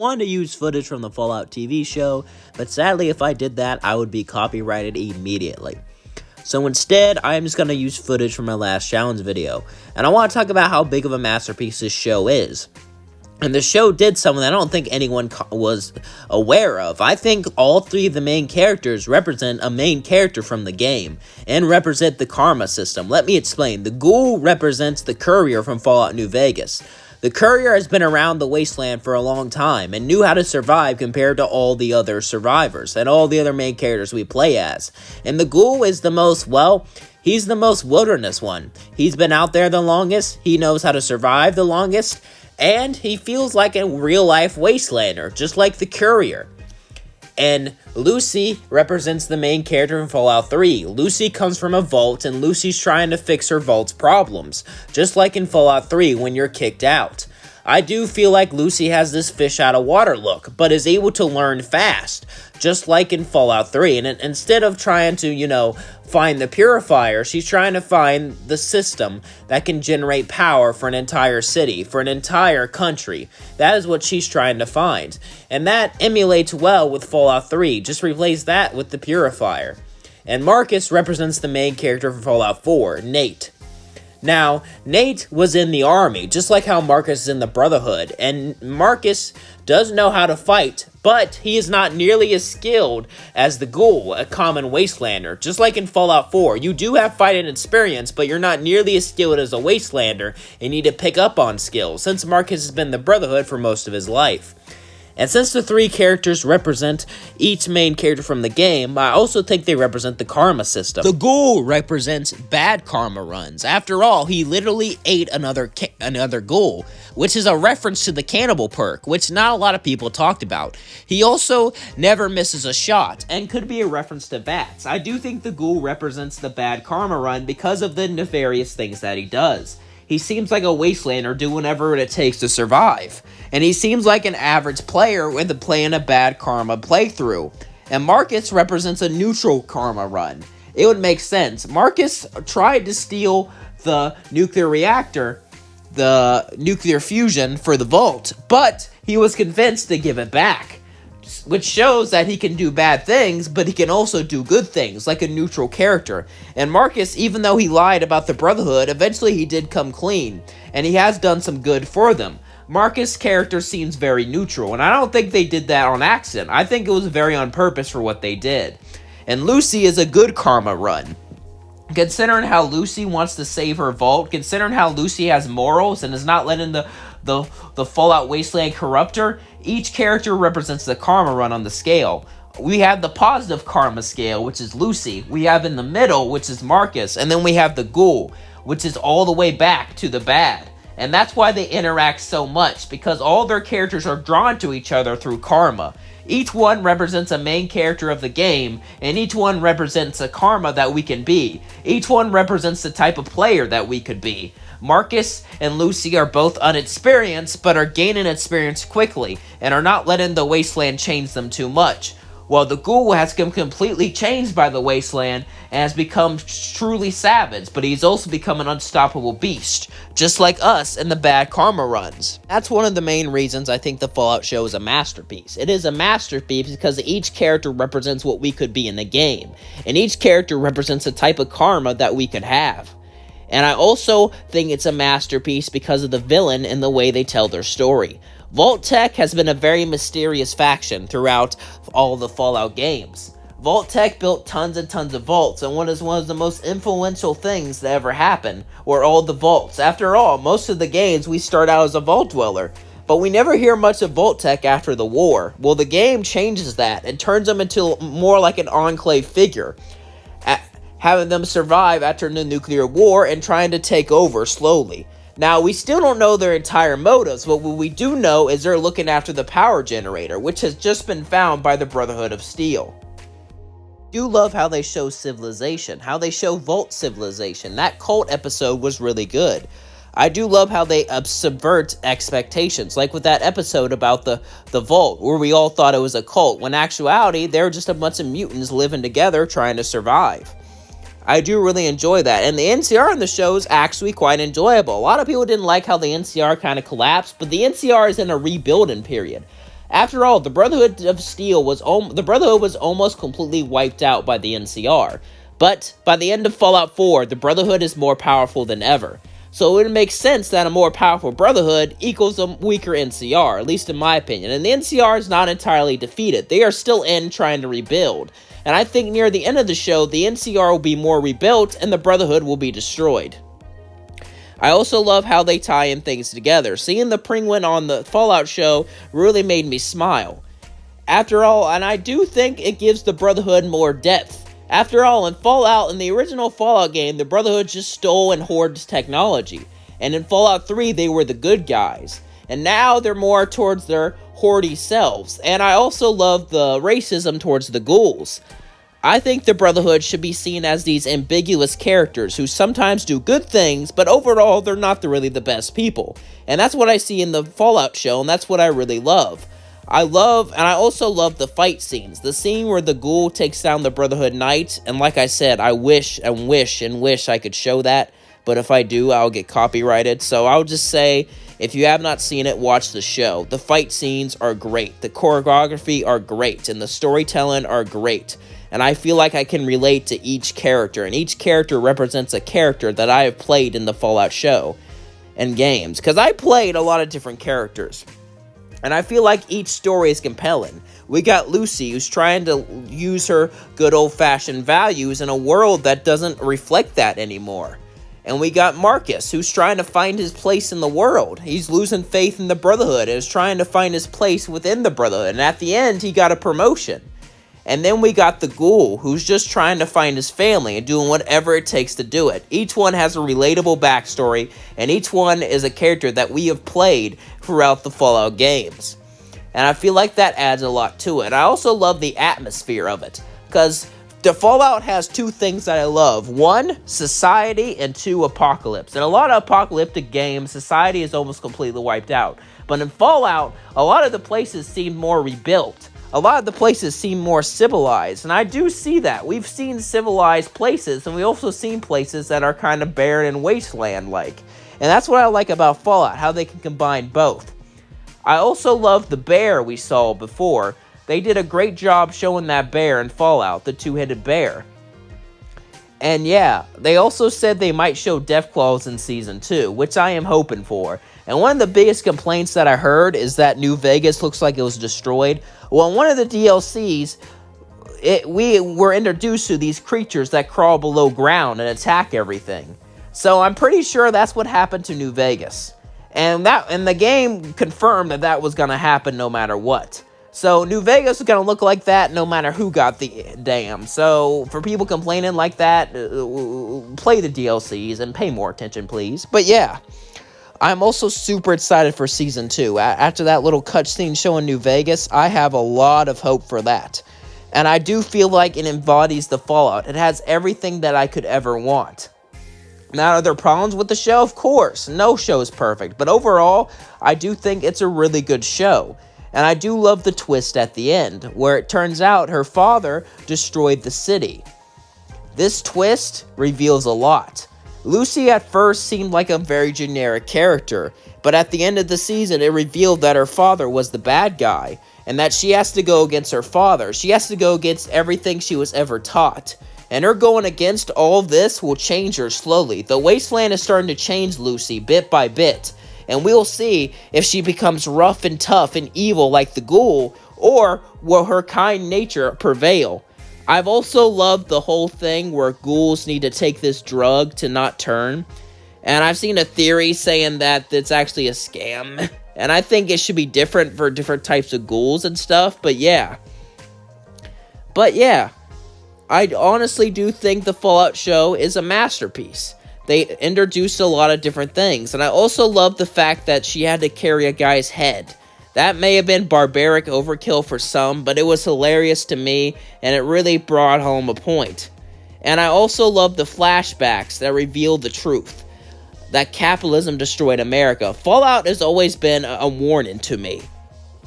Wanted to use footage from the Fallout TV show, but sadly if I did that, I would be copyrighted immediately. So instead, I'm just going to use footage from my last challenge video, and I want to talk about how big of a masterpiece this show is. And the show did something I don't think anyone was aware of. I think all three of the main characters represent a main character from the game, and represent the karma system. Let me explain. The ghoul represents the courier from Fallout New Vegas. The courier has been around the wasteland for a long time, and knew how to survive compared to all the other survivors, and all the other main characters we play as. And the ghoul is the most, he's the most wilderness one. He's been out there the longest, he knows how to survive the longest, and he feels like a real-life wastelander, just like the courier. And Lucy represents the main character in Fallout 3. Lucy comes from a vault, and Lucy's trying to fix her vault's problems, just like in Fallout 3 when you're kicked out. I do feel like Lucy has this fish out of water look, but is able to learn fast, just like in Fallout 3. And instead of trying to, find the purifier, she's trying to find the system that can generate power for an entire city, for an entire country. That is what she's trying to find. And that emulates well with Fallout 3. Just replace that with the purifier. And Marcus represents the main character for Fallout 4, Nate. Now, Nate was in the army, just like how Marcus is in the Brotherhood, and Marcus does know how to fight, but he is not nearly as skilled as the ghoul, a common wastelander. Just like in Fallout 4, you do have fighting experience, but you're not nearly as skilled as a wastelander, and need to pick up on skills, since Marcus has been in the Brotherhood for most of his life. And since the three characters represent each main character from the game, I also think they represent the karma system. The ghoul represents bad karma runs. After all, he literally ate another ghoul, which is a reference to the cannibal perk, which not a lot of people talked about. He also never misses a shot, and could be a reference to bats. I do think the ghoul represents the bad karma run because of the nefarious things that he does. He seems like a wastelander doing whatever it takes to survive. And he seems like an average player with playing a bad karma playthrough. And Marcus represents a neutral karma run. It would make sense. Marcus tried to steal the nuclear reactor, the nuclear fusion for the vault, but he was convinced to give it back. Which shows that he can do bad things, but he can also do good things, like a neutral character. And Marcus, even though he lied about the Brotherhood, eventually he did come clean, and he has done some good for them. Marcus' character seems very neutral, and I don't think they did that on accident. I think it was very on purpose for what they did. And Lucy is a good karma run. Considering how Lucy wants to save her vault, considering how Lucy has morals and is not letting the Fallout Wasteland corrupt her, each character represents the karma run on the scale. We have the positive karma scale, which is Lucy. We have in the middle, which is Marcus. And then we have the ghoul, which is all the way back to the bad. And that's why they interact so much, because all their characters are drawn to each other through karma. Each one represents a main character of the game, and each one represents a karma that we can be. Each one represents the type of player that we could be. Marcus and Lucy are both unexperienced, but are gaining experience quickly, and are not letting the wasteland change them too much. While the ghoul has been completely changed by the wasteland, and has become truly savage, but he's also become an unstoppable beast, just like us in the bad karma runs. That's one of the main reasons I think the Fallout show is a masterpiece. It is a masterpiece because each character represents what we could be in the game, and each character represents a type of karma that we could have. And I also think it's a masterpiece because of the villain and the way they tell their story. Vault-Tec has been a very mysterious faction throughout all the Fallout games. Vault-Tec built tons and tons of vaults, and one of the most influential things that ever happened were all the vaults. After all, most of the games we start out as a vault dweller, but we never hear much of Vault-Tec after the war. Well, the game changes that and turns them into more like an enclave figure, having them survive after the nuclear war and trying to take over slowly. Now, we still don't know their entire motives, but what we do know is they're looking after the power generator, which has just been found by the Brotherhood of Steel. I do love how they show civilization, how they show Vault civilization. That cult episode was really good. I do love how they subvert expectations, like with that episode about the Vault, where we all thought it was a cult, when in actuality, they were just a bunch of mutants living together trying to survive. I do really enjoy that, and the NCR in the show is actually quite enjoyable. A lot of people didn't like how the NCR kind of collapsed, but the NCR is in a rebuilding period. After all, the Brotherhood of Steel the Brotherhood was almost completely wiped out by the NCR. But by the end of Fallout 4, the Brotherhood is more powerful than ever. So it would make sense that a more powerful Brotherhood equals a weaker NCR, at least in my opinion. And the NCR is not entirely defeated. They are still trying to rebuild. And I think near the end of the show, the NCR will be more rebuilt and the Brotherhood will be destroyed. I also love how they tie in things together. Seeing the Penguin on the Fallout show really made me smile. After all, and I do think it gives the Brotherhood more depth. After all, in the original Fallout game, the Brotherhood just stole and hoarded technology. And in Fallout 3, they were the good guys. And now they're more towards their hoardy selves. And I also love the racism towards the ghouls. I think the Brotherhood should be seen as these ambiguous characters who sometimes do good things, but overall, they're not really the best people. And that's what I see in the Fallout show, and that's what I really love. I also love the fight scenes. The scene where the ghoul takes down the Brotherhood Knight, and like I said, I wish I could show that, but if I do, I'll get copyrighted. So I'll just say, if you have not seen it, watch the show. The fight scenes are great, the choreography are great, and the storytelling are great. And I feel like I can relate to each character, and each character represents a character that I have played in the Fallout show and games, because I played a lot of different characters. And I feel like each story is compelling. We got Lucy, who's trying to use her good old-fashioned values in a world that doesn't reflect that anymore. And we got Marcus, who's trying to find his place in the world. He's losing faith in the Brotherhood and is trying to find his place within the Brotherhood. And at the end, he got a promotion. And then we got the Ghoul, who's just trying to find his family and doing whatever it takes to do it. Each one has a relatable backstory, and each one is a character that we have played throughout the Fallout games. And I feel like that adds a lot to it. I also love the atmosphere of it, because the Fallout has two things that I love. One, society, and two, apocalypse. In a lot of apocalyptic games, society is almost completely wiped out. But in Fallout, a lot of the places seem more rebuilt. A lot of the places seem more civilized, and I do see that. We've seen civilized places, and we've also seen places that are kind of barren and wasteland-like. And that's what I like about Fallout, how they can combine both. I also love the bear we saw before. They did a great job showing that bear in Fallout, the two-headed bear. And yeah, they also said they might show Deathclaws in Season 2, which I am hoping for. And one of the biggest complaints that I heard is that New Vegas looks like it was destroyed. Well, in one of the DLCs, we were introduced to these creatures that crawl below ground and attack everything. So I'm pretty sure that's what happened to New Vegas. And the game confirmed that that was going to happen no matter what. So New Vegas is going to look like that no matter who got the dam. So for people complaining like that, play the DLCs and pay more attention, please. But yeah, I'm also super excited for Season 2. After that little cutscene showing New Vegas, I have a lot of hope for that. And I do feel like it embodies the Fallout. It has everything that I could ever want. Now, are there problems with the show? Of course. No show is perfect. But overall, I do think it's a really good show. And I do love the twist at the end, where it turns out her father destroyed the city. This twist reveals a lot. Lucy at first seemed like a very generic character, but at the end of the season it revealed that her father was the bad guy, and that she has to go against her father. She has to go against everything she was ever taught. And her going against all of this will change her slowly. The wasteland is starting to change Lucy bit by bit. And we'll see if she becomes rough and tough and evil like the ghoul, or will her kind nature prevail. I've also loved the whole thing where ghouls need to take this drug to not turn. And I've seen a theory saying that it's actually a scam. And I think it should be different for different types of ghouls and stuff, but yeah. I honestly do think the Fallout show is a masterpiece. They introduced a lot of different things, and I also love the fact that she had to carry a guy's head. That may have been barbaric overkill for some, but it was hilarious to me, and it really brought home a point. And I also love the flashbacks that revealed the truth, that capitalism destroyed America. Fallout has always been a warning to me.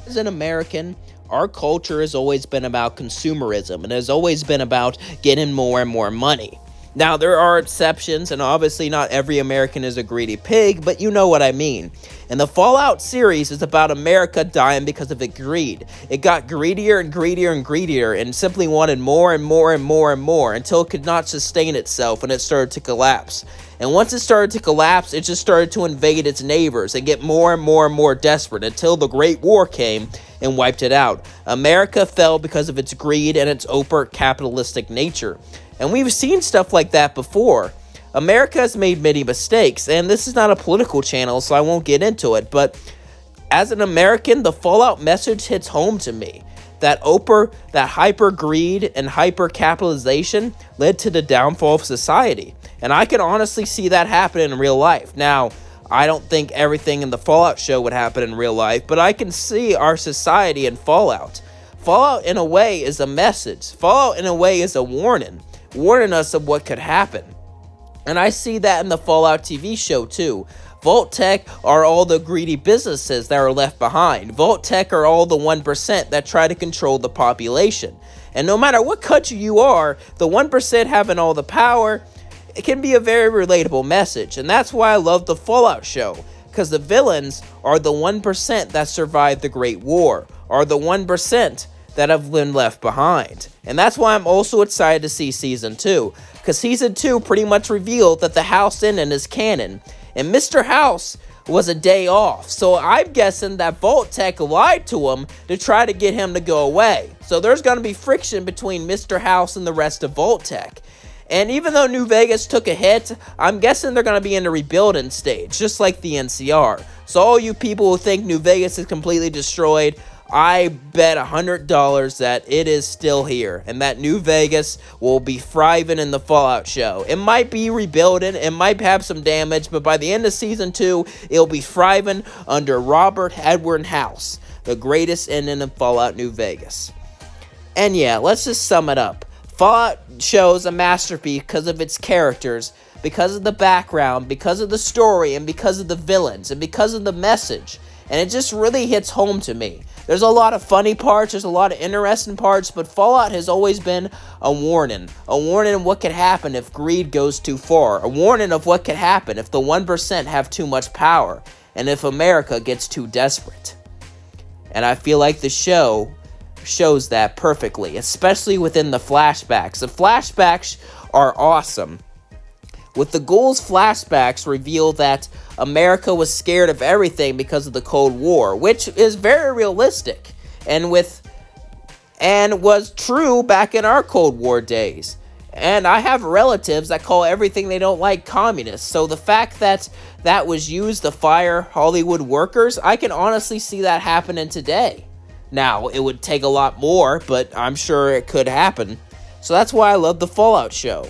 As an American, our culture has always been about consumerism, and has always been about getting more and more money. Now, there are exceptions, and obviously not every American is a greedy pig, but you know what I mean. And the Fallout series is about America dying because of its greed. It got greedier and greedier and greedier, and simply wanted more and more and more and more, until it could not sustain itself, and it started to collapse. And once it started to collapse, it just started to invade its neighbors and get more and more and more desperate, until the Great War came and wiped it out. America fell because of its greed and its overt capitalistic nature. And we've seen stuff like that before. America has made many mistakes, and this is not a political channel, so I won't get into it, but as an American, the Fallout message hits home to me. That hyper greed and hyper capitalization led to the downfall of society. And I can honestly see that happen in real life. Now, I don't think everything in the Fallout show would happen in real life, but I can see our society in Fallout. Fallout, in a way, is a message. Fallout, in a way, is a warning us of what could happen. And I see that in the Fallout TV show, too. Vault-Tec are all the greedy businesses that are left behind. Vault-Tec are all the 1% that try to control the population. And no matter what country you are, the 1% having all the power, it can be a very relatable message. And that's why I love the Fallout show, because the villains are the 1% that survived the Great War, are the 1% that have been left behind. And that's why I'm also excited to see Season 2, because Season 2 pretty much revealed that the House ending is canon, and Mr. House was a day off, so I'm guessing that Vault-Tec lied to him to try to get him to go away. So there's going to be friction between Mr. House and the rest of Vault-Tec. And even though New Vegas took a hit, I'm guessing they're going to be in the rebuilding stage, just like the NCR. So all you people who think New Vegas is completely destroyed, I bet $100 that it is still here, and that New Vegas will be thriving in the Fallout show. It might be rebuilding, it might have some damage, but by the end of Season 2, it'll be thriving under Robert Edward House, the greatest ending in Fallout New Vegas. And yeah, let's just sum it up. Fallout shows a masterpiece because of its characters, because of the background, because of the story, and because of the villains, and because of the message. And it just really hits home to me. There's a lot of funny parts, there's a lot of interesting parts, but Fallout has always been a warning. A warning of what could happen if greed goes too far. A warning of what could happen if the 1% have too much power, and if America gets too desperate. And I feel like the show shows that perfectly, especially within the flashbacks. The flashbacks are awesome. With the Ghouls flashbacks reveal that America was scared of everything because of the Cold War, which is very realistic and was true back in our Cold War days. And I have relatives that call everything they don't like communists, so the fact that that was used to fire Hollywood workers, I can honestly see that happening today. Now, it would take a lot more, but I'm sure it could happen. So that's why I love the Fallout show.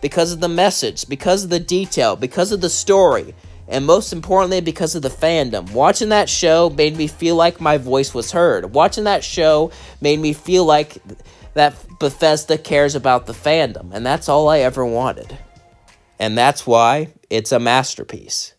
Because of the message, because of the detail, because of the story, and most importantly, because of the fandom. Watching that show made me feel like my voice was heard. Watching that show made me feel like that Bethesda cares about the fandom, and that's all I ever wanted. And that's why it's a masterpiece.